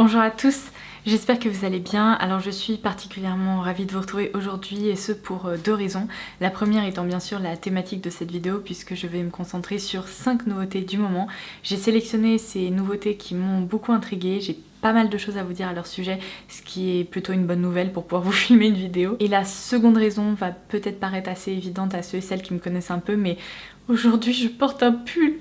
Bonjour à tous, j'espère que vous allez bien. Alors je suis particulièrement ravie de vous retrouver aujourd'hui et ce pour deux raisons. La première étant bien sûr la thématique de cette vidéo puisque je vais me concentrer sur 5 nouveautés du moment. J'ai sélectionné ces nouveautés qui m'ont beaucoup intriguée, j'ai pas mal de choses à vous dire à leur sujet, ce qui est plutôt une bonne nouvelle pour pouvoir vous filmer une vidéo. Et la seconde raison va peut-être paraître assez évidente à ceux et celles qui me connaissent un peu, mais aujourd'hui je porte un pull.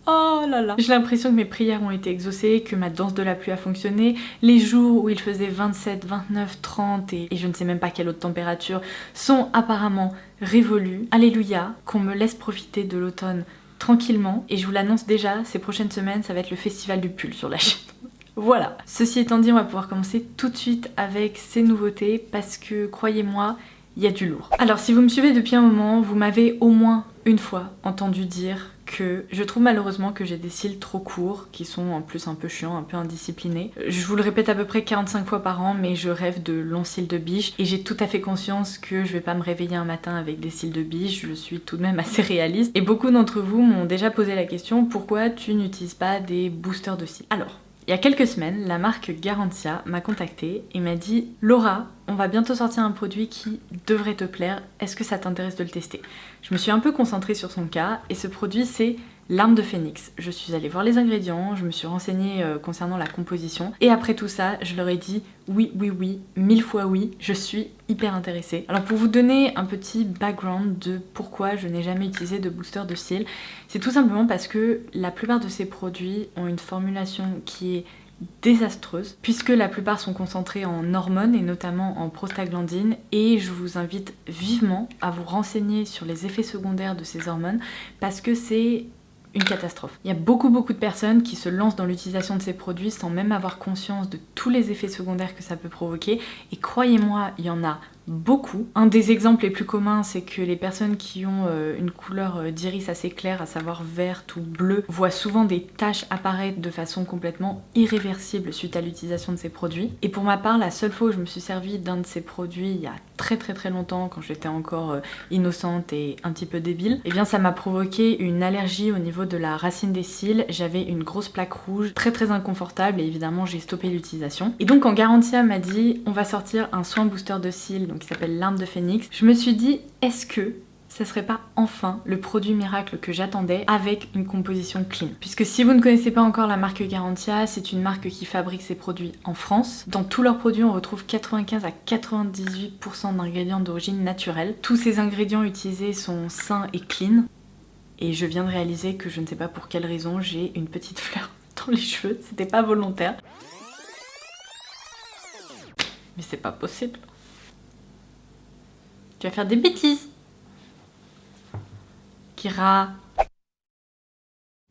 Oh là là. J'ai l'impression que mes prières ont été exaucées, que ma danse de la pluie a fonctionné. Les jours où il faisait 27, 29, 30 et je ne sais même pas quelle autre température sont apparemment révolus. Alléluia, qu'on me laisse profiter de l'automne tranquillement. Et je vous l'annonce déjà, ces prochaines semaines, ça va être le festival du pull sur la chaîne. Voilà. Ceci étant dit, on va pouvoir commencer tout de suite avec ces nouveautés parce que, croyez-moi, il y a du lourd. Alors si vous me suivez depuis un moment, vous m'avez au moins une fois entendu dire que je trouve malheureusement que j'ai des cils trop courts, qui sont en plus un peu chiants, un peu indisciplinés. Je vous le répète à peu près 45 fois par an, mais je rêve de longs cils de biche et j'ai tout à fait conscience que je vais pas me réveiller un matin avec des cils de biche, je suis tout de même assez réaliste. Et beaucoup d'entre vous m'ont déjà posé la question, pourquoi tu n'utilises pas des boosters de cils? Alors, il y a quelques semaines, la marque Garantia m'a contactée et m'a dit « Laura, on va bientôt sortir un produit qui devrait te plaire, est-ce que ça t'intéresse de le tester ?» Je me suis un peu concentrée sur son cas et ce produit c'est l'arme de phénix. Je suis allée voir les ingrédients, je me suis renseignée concernant la composition et après tout ça, je leur ai dit oui, oui, oui, 1000 fois oui, je suis hyper intéressée. Alors pour vous donner un petit background de pourquoi je n'ai jamais utilisé de booster de cils, c'est tout simplement parce que la plupart de ces produits ont une formulation qui est désastreuse puisque la plupart sont concentrés en hormones et notamment en prostaglandine et je vous invite vivement à vous renseigner sur les effets secondaires de ces hormones parce que c'est une catastrophe. Il y a beaucoup de personnes qui se lancent dans l'utilisation de ces produits sans même avoir conscience de tous les effets secondaires que ça peut provoquer et croyez-moi, il y en a beaucoup. Un des exemples les plus communs, c'est que les personnes qui ont une couleur d'iris assez claire, à savoir verte ou bleue, voient souvent des taches apparaître de façon complètement irréversible suite à l'utilisation de ces produits. Et pour ma part, la seule fois où je me suis servie d'un de ces produits il y a très longtemps, quand j'étais encore innocente et un petit peu débile, et bien ça m'a provoqué une allergie au niveau de la racine des cils. J'avais une grosse plaque rouge, très inconfortable et évidemment j'ai stoppé l'utilisation. Et donc quand Garantia m'a dit on va sortir un soin booster de cils, donc qui s'appelle l'arme de phénix, je me suis dit est-ce que ça serait pas enfin le produit miracle que j'attendais avec une composition clean. Puisque si vous ne connaissez pas encore la marque Garantia, c'est une marque qui fabrique ses produits en France. Dans tous leurs produits, on retrouve 95 à 98% d'ingrédients d'origine naturelle. Tous ces ingrédients utilisés sont sains et clean. Et je viens de réaliser que je ne sais pas pour quelle raison, j'ai une petite fleur dans les cheveux. C'était pas volontaire. Mais c'est pas possible. Tu vas faire des bêtises. Kira.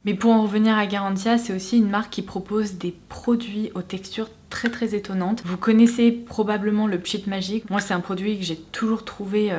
Mais pour en revenir à Garantia, c'est aussi une marque qui propose des produits aux textures très étonnantes. Vous connaissez probablement le Pchit Magique. Moi, c'est un produit que j'ai toujours trouvé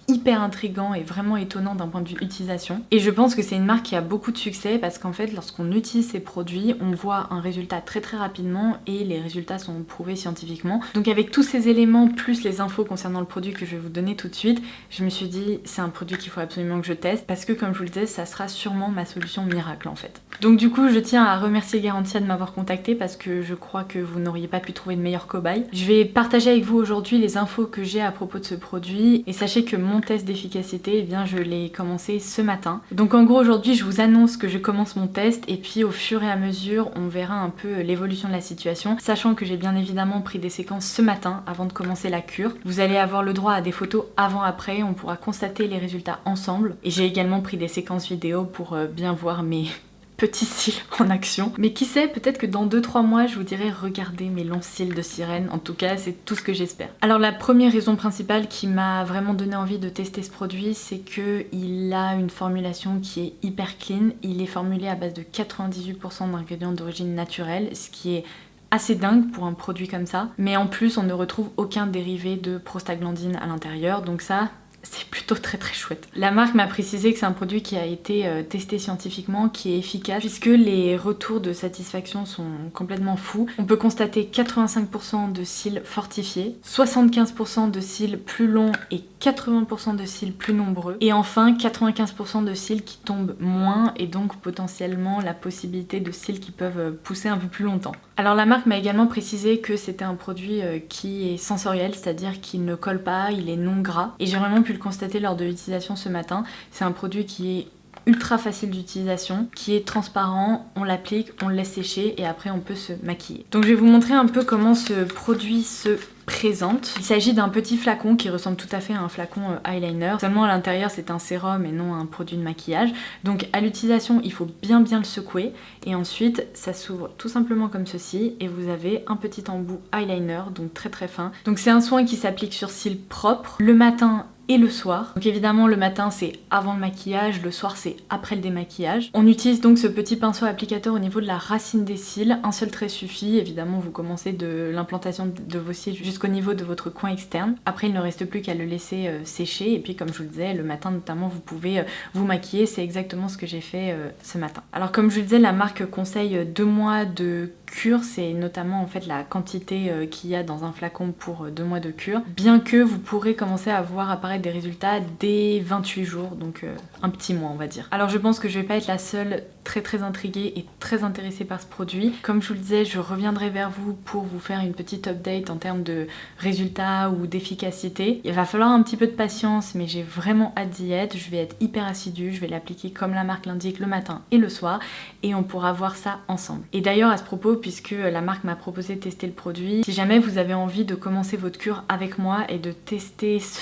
hyper intriguant et vraiment étonnant d'un point de vue utilisation. Et je pense que c'est une marque qui a beaucoup de succès parce qu'en fait, lorsqu'on utilise ces produits, on voit un résultat très rapidement et les résultats sont prouvés scientifiquement. Donc avec tous ces éléments, plus les infos concernant le produit que je vais vous donner tout de suite, je me suis dit c'est un produit qu'il faut absolument que je teste parce que comme je vous le disais, ça sera sûrement ma solution miracle en fait. Donc du coup, je tiens à remercier Garantia de m'avoir contacté parce que je crois que vous n'auriez pas pu trouver de meilleur cobaye. Je vais partager avec vous aujourd'hui les infos que j'ai à propos de ce produit et sachez que mon test d'efficacité, eh bien je l'ai commencé ce matin. Donc en gros aujourd'hui je vous annonce que je commence mon test et puis au fur et à mesure on verra un peu l'évolution de la situation, sachant que j'ai bien évidemment pris des séquences ce matin avant de commencer la cure. Vous allez avoir le droit à des photos avant-après, on pourra constater les résultats ensemble et j'ai également pris des séquences vidéo pour bien voir mes petits cils en action. Mais qui sait, peut-être que dans 2-3 mois, je vous dirai regardez mes longs cils de sirène. En tout cas, c'est tout ce que j'espère. Alors la première raison principale qui m'a vraiment donné envie de tester ce produit, c'est qu'il a une formulation qui est hyper clean. Il est formulé à base de 98% d'ingrédients d'origine naturelle, ce qui est assez dingue pour un produit comme ça. Mais en plus, on ne retrouve aucun dérivé de prostaglandine à l'intérieur, donc ça, c'est plutôt très chouette. La marque m'a précisé que c'est un produit qui a été testé scientifiquement, qui est efficace, puisque les retours de satisfaction sont complètement fous. On peut constater 85% de cils fortifiés, 75% de cils plus longs et 80% de cils plus nombreux, et enfin 95% de cils qui tombent moins, et donc potentiellement la possibilité de cils qui peuvent pousser un peu plus longtemps. Alors la marque m'a également précisé que c'était un produit qui est sensoriel, c'est-à-dire qu'il ne colle pas, il est non gras. Et j'ai vraiment pu le constater lors de l'utilisation ce matin. C'est un produit qui est ultra facile d'utilisation, qui est transparent, on l'applique, on le laisse sécher et après on peut se maquiller. Donc je vais vous montrer un peu comment ce produit se présente. Il s'agit d'un petit flacon qui ressemble tout à fait à un flacon eyeliner, seulement à l'intérieur c'est un sérum et non un produit de maquillage. Donc à l'utilisation il faut bien le secouer et ensuite ça s'ouvre tout simplement comme ceci et vous avez un petit embout eyeliner, donc très fin. Donc c'est un soin qui s'applique sur cils propres le matin et le soir. Donc évidemment le matin c'est avant le maquillage, le soir c'est après le démaquillage. On utilise donc ce petit pinceau applicateur au niveau de la racine des cils, un seul trait suffit, évidemment vous commencez de l'implantation de vos cils jusqu'au niveau de votre coin externe. Après il ne reste plus qu'à le laisser sécher et puis comme je vous le disais, le matin notamment vous pouvez vous maquiller, c'est exactement ce que j'ai fait ce matin. Alors comme je vous le disais, la marque conseille 2 mois de cure, c'est notamment en fait la quantité qu'il y a dans un flacon pour 2 mois de cure, bien que vous pourrez commencer à voir apparaître des résultats dès 28 jours, donc un petit mois on va dire. Alors je pense que je vais pas être la seule très intriguée et très intéressée par ce produit. Comme je vous le disais, je reviendrai vers vous pour vous faire une petite update en termes de résultats ou d'efficacité. Il va falloir un petit peu de patience, mais j'ai vraiment hâte d'y être. Je vais être hyper assidue, je vais l'appliquer comme la marque l'indique le matin et le soir et on pourra voir ça ensemble. Et d'ailleurs à ce propos, puisque la marque m'a proposé de tester le produit, si jamais vous avez envie de commencer votre cure avec moi et de tester ce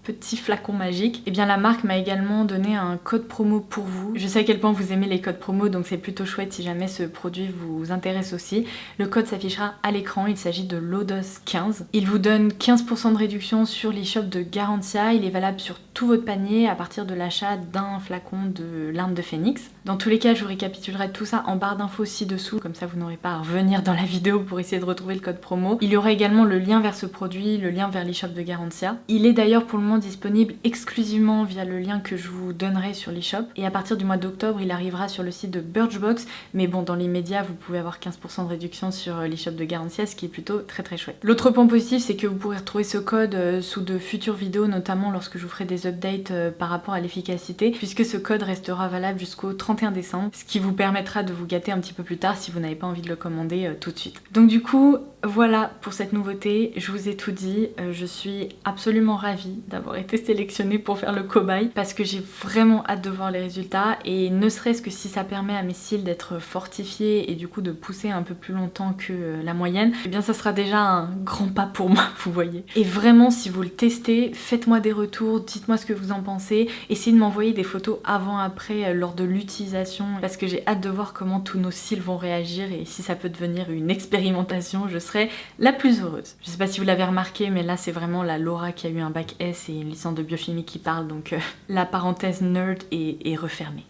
petit flacon magique, et bien la marque m'a également donné un code promo pour vous. Je sais à quel point vous aimez les codes promo, donc c'est plutôt chouette si jamais ce produit vous intéresse aussi. Le code s'affichera à l'écran, il s'agit de LODOS15. Il vous donne 15% de réduction sur l'e-shop de Garantia, il est valable sur tout votre panier à partir de l'achat d'un flacon de l'arme de phénix. Dans tous les cas, je vous récapitulerai tout ça en barre d'infos ci-dessous, comme ça vous n'aurez pas à revenir dans la vidéo pour essayer de retrouver le code promo. Il y aura également le lien vers ce produit, le lien vers l'e-shop de Garantia. Il est d'ailleurs pour le moment disponible exclusivement via le lien que je vous donnerai sur l'e-shop et à partir du mois d'octobre il arrivera sur le site de Birchbox, mais bon dans l'immédiat vous pouvez avoir 15% de réduction sur l'e-shop de Garantia, ce qui est plutôt très chouette. L'autre point positif c'est que vous pourrez retrouver ce code sous de futures vidéos, notamment lorsque je vous ferai des updates par rapport à l'efficacité, puisque ce code restera valable jusqu'au 31 décembre, ce qui vous permettra de vous gâter un petit peu plus tard si vous n'avez pas envie de le commander tout de suite. Donc du coup voilà pour cette nouveauté, je vous ai tout dit, je suis absolument ravie d'avoir été sélectionnée pour faire le cobaye parce que j'ai vraiment hâte de voir les résultats et ne serait-ce que si ça permet à mes cils d'être fortifiés et du coup de pousser un peu plus longtemps que la moyenne, eh bien ça sera déjà un grand pas pour moi, vous voyez. Et vraiment si vous le testez, faites-moi des retours, dites-moi ce que vous en pensez, essayez de m'envoyer des photos avant-après lors de l'utilisation parce que j'ai hâte de voir comment tous nos cils vont réagir et si ça peut devenir une expérimentation, je serai la plus heureuse. Je sais pas si vous l'avez remarqué mais là c'est vraiment la Laura qui a eu un bac S et une licence de biochimie qui parle, donc la parenthèse nerd est refermée.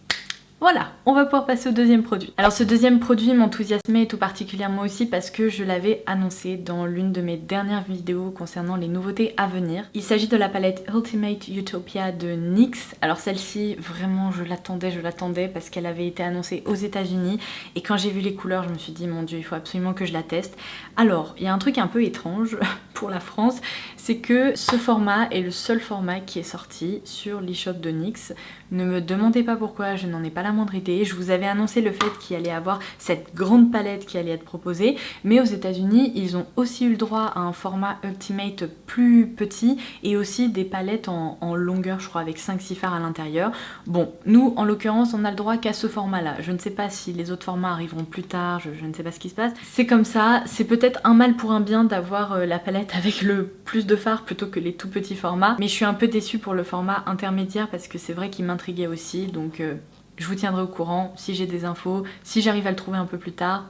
Voilà, on va pouvoir passer au deuxième produit. Alors ce deuxième produit m'enthousiasmait tout particulièrement aussi parce que je l'avais annoncé dans l'une de mes dernières vidéos concernant les nouveautés à venir. Il s'agit de la palette Ultimate Utopia de NYX. Alors celle-ci, vraiment je l'attendais parce qu'elle avait été annoncée aux États-Unis et quand j'ai vu les couleurs, je me suis dit mon dieu, il faut absolument que je la teste. Alors, il y a un truc un peu étrange pour la France, c'est que ce format est le seul format qui est sorti sur l'e-shop de NYX. Ne me demandez pas pourquoi, je n'en ai pas la moindre idée. Je vous avais annoncé le fait qu'il allait avoir cette grande palette qui allait être proposée, mais aux États-Unis, ils ont aussi eu le droit à un format Ultimate plus petit et aussi des palettes en longueur, je crois, avec 5-6 fards à l'intérieur. Bon, nous, en l'occurrence, on a le droit qu'à ce format-là. Je ne sais pas si les autres formats arriveront plus tard, je ne sais pas ce qui se passe. C'est comme ça, c'est peut-être un mal pour un bien d'avoir la palette avec le plus de fards plutôt que les tout petits formats, mais je suis un peu déçue pour le format intermédiaire parce que c'est vrai qu'il m'intriguait aussi, donc je vous tiendrai au courant si j'ai des infos, si j'arrive à le trouver un peu plus tard,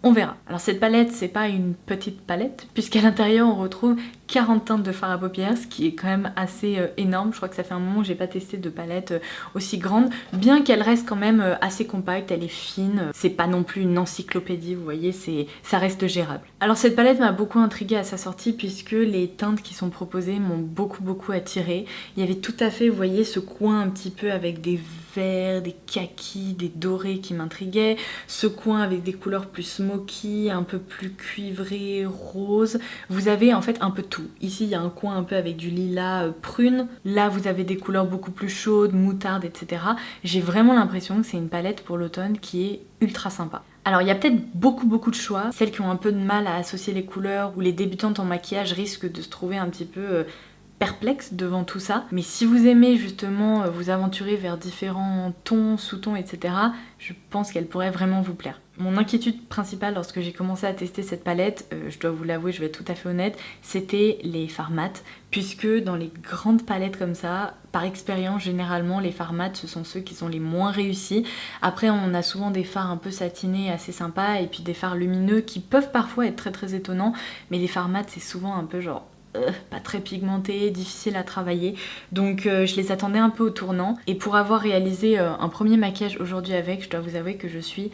on verra. Alors cette palette, c'est pas une petite palette, puisqu'à l'intérieur on retrouve 40 teintes de fard à paupières, ce qui est quand même assez énorme. Je crois que ça fait un moment que j'ai pas testé de palette aussi grande, bien qu'elle reste quand même assez compacte, elle est fine, c'est pas non plus une encyclopédie, vous voyez, ça reste gérable. Alors cette palette m'a beaucoup intriguée à sa sortie, puisque les teintes qui sont proposées m'ont beaucoup attirée. Il y avait tout à fait, vous voyez, ce coin un petit peu avec des verts, des kakis, des dorés qui m'intriguaient, ce coin avec des couleurs plus smoky, un peu plus cuivré, rose. Vous avez en fait un peu tout. Ici il y a un coin un peu avec du lilas prune, là vous avez des couleurs beaucoup plus chaudes, moutarde, etc. J'ai vraiment l'impression que c'est une palette pour l'automne qui est ultra sympa. Alors il y a peut-être beaucoup de choix. Celles qui ont un peu de mal à associer les couleurs ou les débutantes en maquillage risquent de se trouver un petit peu perplexe devant tout ça. Mais si vous aimez justement vous aventurer vers différents tons, sous-tons, etc., je pense qu'elle pourrait vraiment vous plaire. Mon inquiétude principale lorsque j'ai commencé à tester cette palette, je dois vous l'avouer, je vais être tout à fait honnête, c'était les fards mat, puisque dans les grandes palettes comme ça, par expérience, généralement, les fards mat, ce sont ceux qui sont les moins réussis. Après, on a souvent des fards un peu satinés, assez sympas, et puis des fards lumineux qui peuvent parfois être très étonnants, mais les fards mat, c'est souvent un peu genre pas très pigmenté, difficile à travailler, donc je les attendais un peu au tournant. Et pour avoir réalisé un premier maquillage aujourd'hui avec, je dois vous avouer que je suis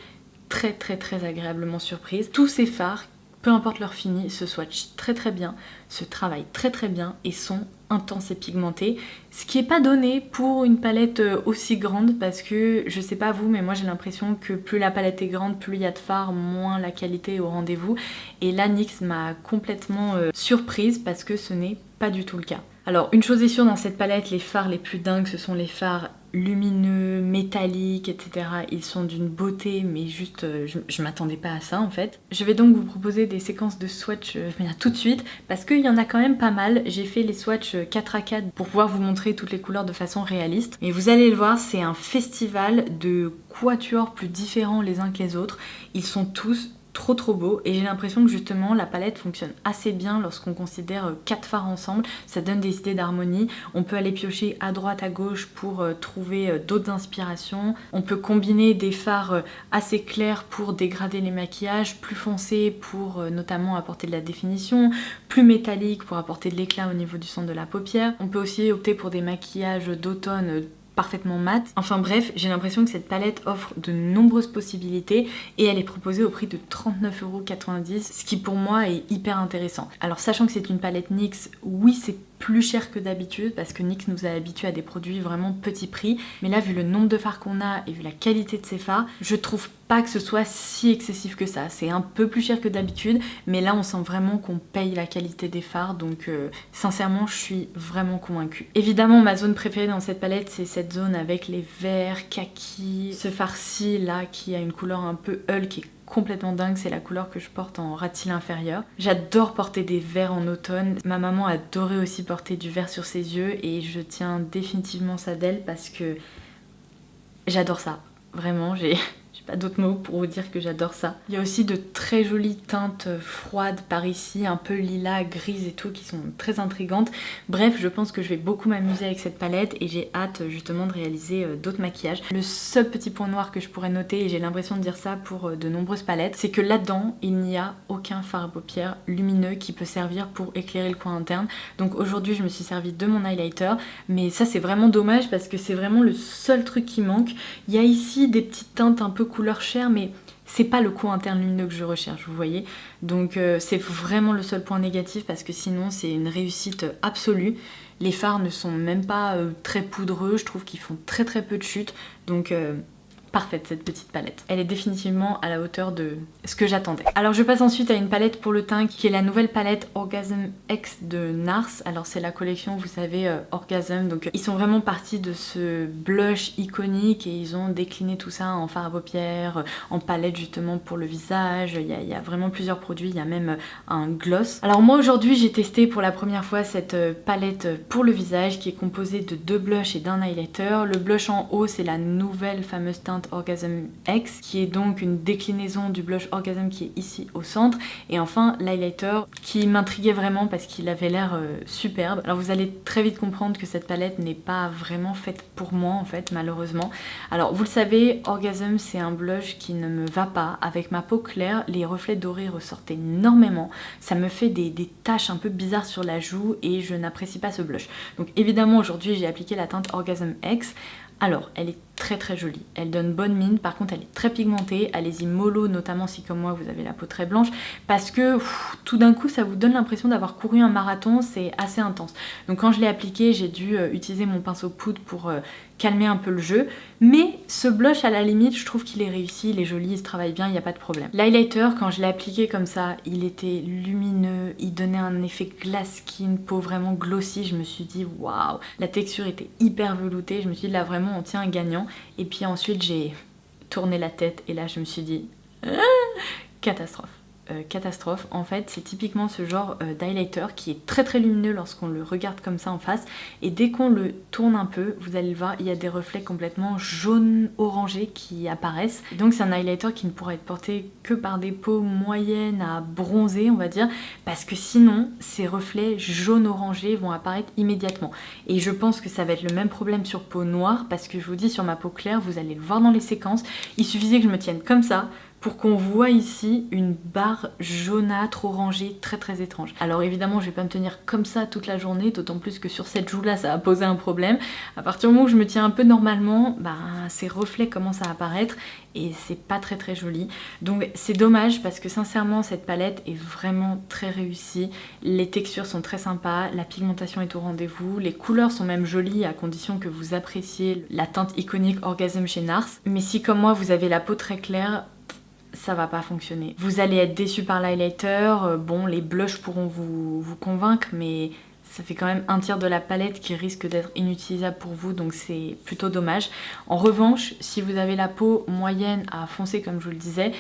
très agréablement surprise. Tous ces fards, peu importe leur fini, se swatchent très bien, se travaillent très bien et sont intenses et pigmentés, ce qui est pas donné pour une palette aussi grande, parce que je sais pas vous, mais moi j'ai l'impression que plus la palette est grande, plus il y a de fards, moins la qualité est au rendez-vous. Et là NYX m'a complètement surprise parce que ce n'est pas du tout le cas. Alors une chose est sûre, dans cette palette, les fards les plus dingues, ce sont les fards lumineux, métalliques, etc. Ils sont d'une beauté, mais juste, je m'attendais pas à ça en fait. Je vais donc vous proposer des séquences de swatch tout de suite, parce qu'il y en a quand même pas mal. J'ai fait les swatchs 4 à 4 pour pouvoir vous montrer toutes les couleurs de façon réaliste. Mais vous allez le voir, c'est un festival de quatuors plus différents les uns que les autres. Ils sont tous trop beau, et j'ai l'impression que justement la palette fonctionne assez bien lorsqu'on considère 4 fards ensemble. Ça donne des idées d'harmonie. On peut aller piocher à droite à gauche pour trouver d'autres inspirations. On peut combiner des fards assez clairs pour dégrader les maquillages, plus foncés pour notamment apporter de la définition, plus métalliques pour apporter de l'éclat au niveau du centre de la paupière. On peut aussi opter pour des maquillages d'automne parfaitement mat. Enfin bref, j'ai l'impression que cette palette offre de nombreuses possibilités et elle est proposée au prix de 39,90 €, ce qui pour moi est hyper intéressant. Alors sachant que c'est une palette NYX, oui c'est plus cher que d'habitude parce que NYX nous a habitués à des produits vraiment petit prix, mais là vu le nombre de fards qu'on a et vu la qualité de ces fards, je trouve pas que ce soit si excessif que ça. C'est un peu plus cher que d'habitude, mais là on sent vraiment qu'on paye la qualité des fards, donc sincèrement je suis vraiment convaincue. Évidemment ma zone préférée dans cette palette, c'est cette zone avec les verts, kaki, ce fard-ci là qui a une couleur un peu Hulk qui est complètement dingue, c'est la couleur que je porte en ras de cils inférieur. J'adore porter des verts en automne. Ma maman adorait aussi porter du vert sur ses yeux et je tiens définitivement ça d'elle parce que j'adore ça. Vraiment, j'ai pas d'autres mots pour vous dire que j'adore ça. Il y a aussi de très jolies teintes froides par ici, un peu lilas, grises et tout, qui sont très intrigantes. Bref, je pense que je vais beaucoup m'amuser avec cette palette et j'ai hâte justement de réaliser d'autres maquillages. Le seul petit point noir que je pourrais noter, et j'ai l'impression de dire ça pour de nombreuses palettes, c'est que là-dedans, il n'y a aucun fard à paupières lumineux qui peut servir pour éclairer le coin interne. Donc aujourd'hui, je me suis servi de mon highlighter, mais ça c'est vraiment dommage parce que c'est vraiment le seul truc qui manque. Il y a ici des petites teintes un peu couleur chair, mais c'est pas le coin interne lumineux que je recherche, vous voyez. Donc c'est vraiment le seul point négatif parce que sinon c'est une réussite absolue. Les fards ne sont même pas très poudreux, je trouve qu'ils font très peu de chute, donc parfaite cette petite palette. Elle est définitivement à la hauteur de ce que j'attendais. Alors je passe ensuite à une palette pour le teint qui est la nouvelle palette Orgasm X de NARS. Alors c'est la collection, vous savez, Orgasm. Donc ils sont vraiment partis de ce blush iconique et ils ont décliné tout ça en fard à paupières, en palette justement pour le visage. Il y a vraiment plusieurs produits, il y a même un gloss. Alors moi aujourd'hui j'ai testé pour la première fois cette palette pour le visage qui est composée de 2 blushs et d'un highlighter. Le blush en haut c'est la nouvelle fameuse teinte Orgasm X qui est donc une déclinaison du blush Orgasm qui est ici au centre, et enfin l'highlighter qui m'intriguait vraiment parce qu'il avait l'air superbe. Alors vous allez très vite comprendre que cette palette n'est pas vraiment faite pour moi en fait, malheureusement. Alors vous le savez, Orgasm c'est un blush qui ne me va pas. Avec ma peau claire, les reflets dorés ressortent énormément, ça me fait des taches un peu bizarres sur la joue et je n'apprécie pas ce blush. Donc évidemment aujourd'hui j'ai appliqué la teinte Orgasm X. Alors, elle est très jolie, elle donne bonne mine, par contre elle est très pigmentée, allez-y mollo, notamment si comme moi vous avez la peau très blanche, parce que tout d'un coup ça vous donne l'impression d'avoir couru un marathon, c'est assez intense. Donc quand je l'ai appliqué, j'ai dû utiliser mon pinceau poudre pour calmer un peu le jeu, mais ce blush à la limite, je trouve qu'il est réussi, il est joli, il se travaille bien, il n'y a pas de problème. L'highlighter, quand je l'ai appliqué comme ça, il était lumineux, il donnait un effet glass skin, peau vraiment glossy, je me suis dit waouh, la texture était hyper veloutée, je me suis dit là vraiment on tient un gagnant. Et puis ensuite j'ai tourné la tête et là je me suis dit Catastrophe. Catastrophe. En fait, c'est typiquement ce genre d'highlighter qui est très très lumineux lorsqu'on le regarde comme ça en face. Et dès qu'on le tourne un peu, vous allez le voir, il y a des reflets complètement jaune-orangé qui apparaissent. Donc c'est un highlighter qui ne pourra être porté que par des peaux moyennes à bronzées, on va dire, parce que sinon, ces reflets jaune-orangé vont apparaître immédiatement. Et je pense que ça va être le même problème sur peau noire, parce que je vous dis, sur ma peau claire, vous allez le voir dans les séquences, il suffisait que je me tienne comme ça, pour qu'on voit ici une barre jaunâtre orangée très très étrange. Alors évidemment je vais pas me tenir comme ça toute la journée, d'autant plus que sur cette joue là ça va poser un problème. À partir du moment où je me tiens un peu normalement, ces reflets commencent à apparaître et c'est pas très très joli. Donc c'est dommage parce que sincèrement cette palette est vraiment très réussie. Les textures sont très sympas, la pigmentation est au rendez-vous, les couleurs sont même jolies à condition que vous appréciez la teinte iconique Orgasm chez NARS. Mais si comme moi vous avez la peau très claire, ça va pas fonctionner. Vous allez être déçu par l'highlighter, bon les blushs pourront vous convaincre mais ça fait quand même un tiers de la palette qui risque d'être inutilisable pour vous, donc c'est plutôt dommage. En revanche, si vous avez la peau moyenne à foncée comme je vous le disais,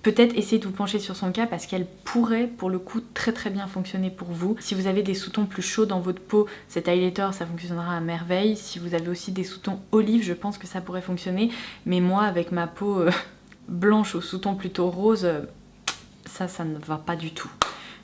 peut-être essayez de vous pencher sur son cas parce qu'elle pourrait pour le coup très très bien fonctionner pour vous. Si vous avez des sous-tons plus chauds dans votre peau, cet highlighter ça fonctionnera à merveille. Si vous avez aussi des sous-tons olive, je pense que ça pourrait fonctionner, mais moi avec ma peau blanche au sous-ton plutôt rose, ça ne va pas du tout.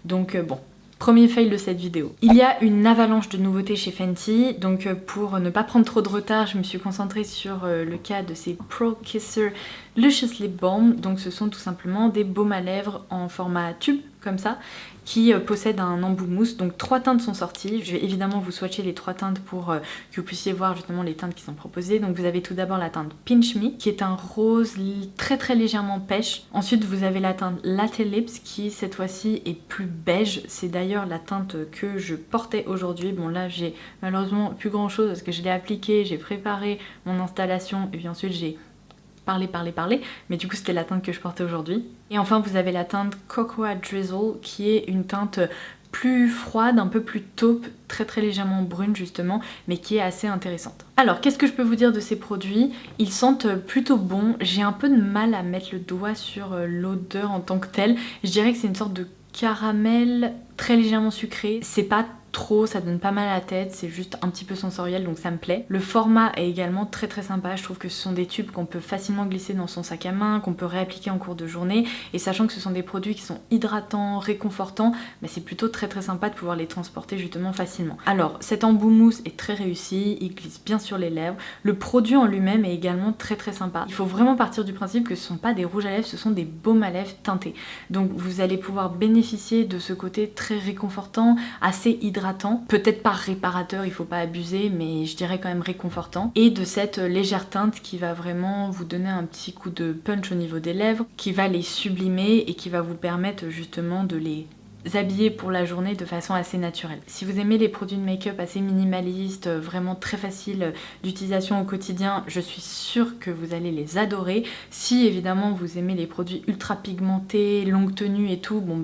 Donc bon, premier fail de cette vidéo. Il y a une avalanche de nouveautés chez Fenty, donc pour ne pas prendre trop de retard, je me suis concentrée sur le cas de ces Pro Kisser Luscious Lip Balm. Donc ce sont tout simplement des baumes à lèvres en format tube, comme ça, qui possèdent un embout mousse. Donc 3 teintes sont sorties. Je vais évidemment vous swatcher les 3 teintes pour que vous puissiez voir justement les teintes qui sont proposées. Donc vous avez tout d'abord la teinte Pinch Me, qui est un rose très très légèrement pêche. Ensuite vous avez la teinte Latte Lips, qui cette fois-ci est plus beige. C'est d'ailleurs la teinte que je portais aujourd'hui. Bon là j'ai malheureusement plus grand chose parce que je l'ai appliquée, j'ai préparé mon installation et puis ensuite j'ai parler, mais du coup c'était la teinte que je portais aujourd'hui. Et enfin vous avez la teinte Cocoa Drizzle qui est une teinte plus froide, un peu plus taupe, très très légèrement brune justement, mais qui est assez intéressante. Alors qu'est-ce que je peux vous dire de ces produits? Ils sentent plutôt bon, j'ai un peu de mal à mettre le doigt sur l'odeur en tant que telle. Je dirais que c'est une sorte de caramel très légèrement sucré, c'est pas trop, ça donne pas mal à la tête, c'est juste un petit peu sensoriel donc ça me plaît. Le format est également très très sympa, je trouve que ce sont des tubes qu'on peut facilement glisser dans son sac à main, qu'on peut réappliquer en cours de journée et sachant que ce sont des produits qui sont hydratants, réconfortants, c'est plutôt très très sympa de pouvoir les transporter justement facilement. Alors cet embout mousse est très réussi, il glisse bien sur les lèvres, le produit en lui-même est également très très sympa. Il faut vraiment partir du principe que ce sont pas des rouges à lèvres, ce sont des baumes à lèvres teintés. Donc vous allez pouvoir bénéficier de ce côté très réconfortant, assez hydratant, peut-être pas réparateur, il faut pas abuser, mais je dirais quand même réconfortant, et de cette légère teinte qui va vraiment vous donner un petit coup de punch au niveau des lèvres, qui va les sublimer et qui va vous permettre justement de les habiller pour la journée de façon assez naturelle. Si vous aimez les produits de make-up assez minimalistes, vraiment très faciles d'utilisation au quotidien, je suis sûre que vous allez les adorer. Si évidemment vous aimez les produits ultra pigmentés, longue tenue et tout, bon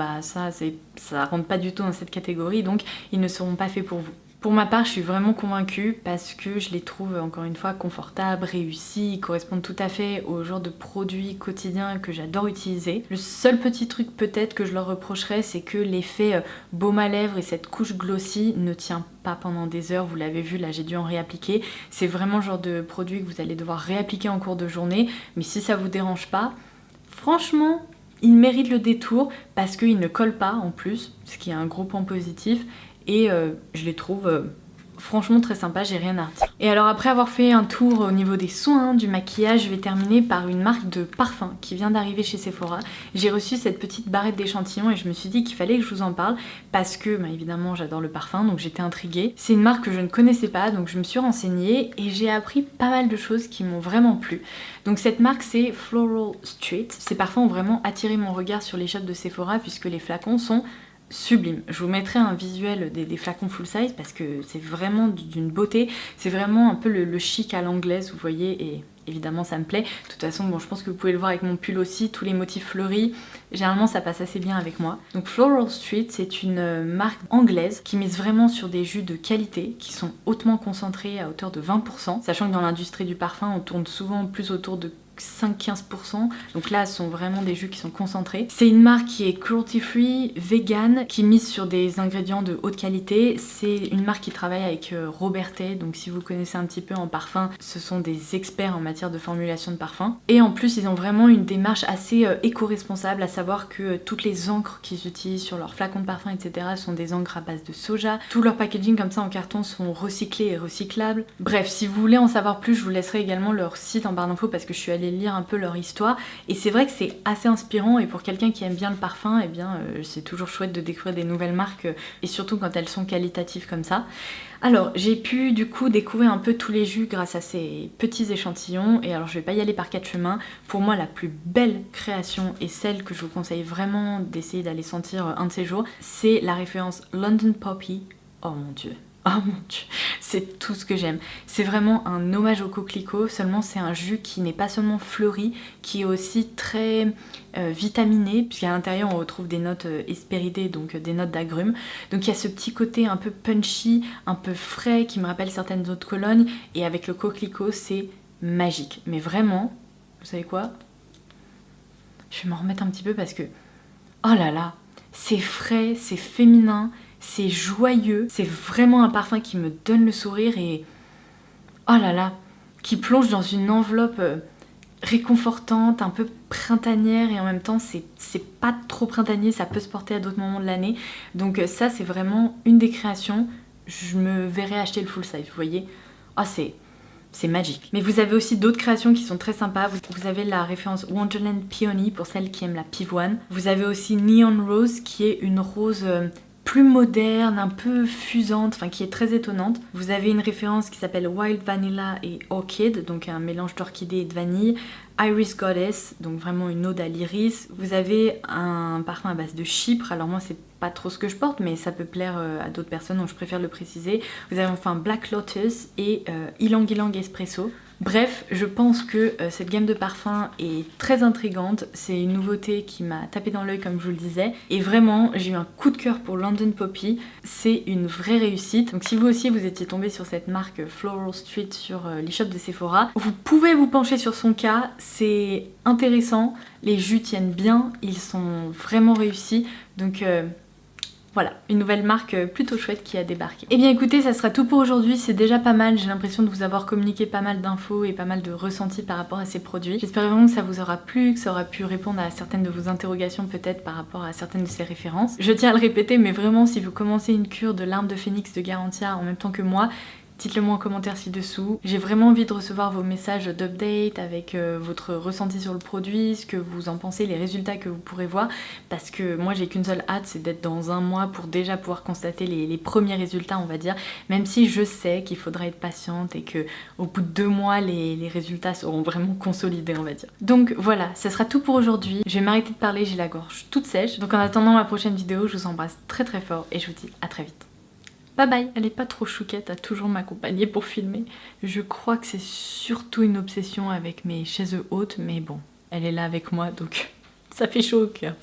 ça rentre pas du tout dans cette catégorie, donc ils ne seront pas faits pour vous. Pour ma part, je suis vraiment convaincue parce que je les trouve encore une fois confortables, réussis, ils correspondent tout à fait au genre de produits quotidiens que j'adore utiliser. Le seul petit truc peut-être que je leur reprocherais, c'est que l'effet baume à lèvres et cette couche glossy ne tient pas pendant des heures, vous l'avez vu, là j'ai dû en réappliquer. C'est vraiment le genre de produit que vous allez devoir réappliquer en cours de journée, mais si ça vous dérange pas, franchement, il mérite le détour parce qu'il ne colle pas en plus, ce qui est un gros point positif. Et je les trouve franchement très sympas, j'ai rien à redire. Et alors après avoir fait un tour au niveau des soins, du maquillage, je vais terminer par une marque de parfum qui vient d'arriver chez Sephora. J'ai reçu cette petite barrette d'échantillons et je me suis dit qu'il fallait que je vous en parle parce que évidemment j'adore le parfum donc j'étais intriguée. C'est une marque que je ne connaissais pas donc je me suis renseignée et j'ai appris pas mal de choses qui m'ont vraiment plu. Donc cette marque c'est Floral Street. Ces parfums ont vraiment attiré mon regard sur les shops de Sephora puisque les flacons sont sublime. Je vous mettrai un visuel des flacons full size parce que c'est vraiment d'une beauté, c'est vraiment un peu le chic à l'anglaise, vous voyez, et évidemment ça me plaît. De toute façon, bon, je pense que vous pouvez le voir avec mon pull aussi, tous les motifs fleuris, généralement ça passe assez bien avec moi. Donc Floral Street, c'est une marque anglaise qui mise vraiment sur des jus de qualité qui sont hautement concentrés à hauteur de 20%, sachant que dans l'industrie du parfum, on tourne souvent plus autour de 5-15%. Donc là, ce sont vraiment des jus qui sont concentrés. C'est une marque qui est cruelty free, vegan, qui mise sur des ingrédients de haute qualité. C'est une marque qui travaille avec Robertet. Donc si vous connaissez un petit peu en parfum, ce sont des experts en matière de formulation de parfum. Et en plus, ils ont vraiment une démarche assez éco-responsable, à savoir que toutes les encres qu'ils utilisent sur leurs flacons de parfum, etc. sont des encres à base de soja. Tout leur packaging comme ça en carton sont recyclés et recyclables. Bref, si vous voulez en savoir plus, je vous laisserai également leur site en barre d'infos parce que je suis allée lire un peu leur histoire et c'est vrai que c'est assez inspirant et pour quelqu'un qui aime bien le parfum, eh bien c'est toujours chouette de découvrir des nouvelles marques et surtout quand elles sont qualitatives comme ça. Alors j'ai pu du coup découvrir un peu tous les jus grâce à ces petits échantillons et alors je vais pas y aller par quatre chemins. Pour moi la plus belle création et celle que je vous conseille vraiment d'essayer d'aller sentir un de ces jours, c'est la référence London Poppy. Oh mon dieu. Oh mon dieu, c'est tout ce que j'aime. C'est vraiment un hommage au coquelicot, seulement c'est un jus qui n'est pas seulement fleuri, qui est aussi très vitaminé, puisqu'à l'intérieur on retrouve des notes hespéridées, donc des notes d'agrumes. Donc il y a ce petit côté un peu punchy, un peu frais, qui me rappelle certaines autres colognes, et avec le coquelicot c'est magique. Mais vraiment, vous savez quoi? Je vais m'en remettre un petit peu parce que, oh là là, c'est frais, c'est féminin, c'est joyeux, c'est vraiment un parfum qui me donne le sourire et oh là là, qui plonge dans une enveloppe réconfortante, un peu printanière et en même temps c'est pas trop printanier, ça peut se porter à d'autres moments de l'année. Donc ça c'est vraiment une des créations, je me verrais acheter le full size, vous voyez. Oh c'est magique. Mais vous avez aussi d'autres créations qui sont très sympas. Vous avez la référence Wonderland Peony pour celles qui aiment la pivoine. Vous avez aussi Neon Rose qui est une rose plus moderne, un peu fusante, enfin qui est très étonnante. Vous avez une référence qui s'appelle Wild Vanilla et Orchid, donc un mélange d'orchidée et de vanille. Iris Goddess, donc vraiment une ode à l'iris. Vous avez un parfum à base de chypre, alors moi c'est pas trop ce que je porte, mais ça peut plaire à d'autres personnes, donc je préfère le préciser. Vous avez enfin Black Lotus et Ylang Ylang Espresso. Bref, je pense que cette gamme de parfums est très intrigante, c'est une nouveauté qui m'a tapé dans l'œil comme je vous le disais, et vraiment j'ai eu un coup de cœur pour London Poppy, c'est une vraie réussite. Donc si vous aussi vous étiez tombé sur cette marque Floral Street sur l'e-shop de Sephora, vous pouvez vous pencher sur son cas, c'est intéressant, les jus tiennent bien, ils sont vraiment réussis, donc voilà, une nouvelle marque plutôt chouette qui a débarqué. Et bien écoutez, ça sera tout pour aujourd'hui, c'est déjà pas mal, j'ai l'impression de vous avoir communiqué pas mal d'infos et pas mal de ressentis par rapport à ces produits. J'espère vraiment que ça vous aura plu, que ça aura pu répondre à certaines de vos interrogations peut-être par rapport à certaines de ces références. Je tiens à le répéter, mais vraiment si vous commencez une cure de l'arme de phénix de Garantia en même temps que moi, dites-le moi en commentaire ci-dessous. J'ai vraiment envie de recevoir vos messages d'update avec votre ressenti sur le produit, ce que vous en pensez, les résultats que vous pourrez voir, parce que moi j'ai qu'une seule hâte, c'est d'être dans un mois pour déjà pouvoir constater les premiers résultats, on va dire, même si je sais qu'il faudra être patiente et que au bout de 2 mois les résultats seront vraiment consolidés, on va dire. Donc voilà, ça sera tout pour aujourd'hui. Je vais m'arrêter de parler, j'ai la gorge toute sèche. Donc en attendant ma prochaine vidéo, je vous embrasse très très fort et je vous dis à très vite. Bye bye. Elle est pas trop chouquette à toujours m'accompagner pour filmer. Je crois que c'est surtout une obsession avec mes chaises hautes, mais bon, elle est là avec moi donc ça fait chaud au cœur.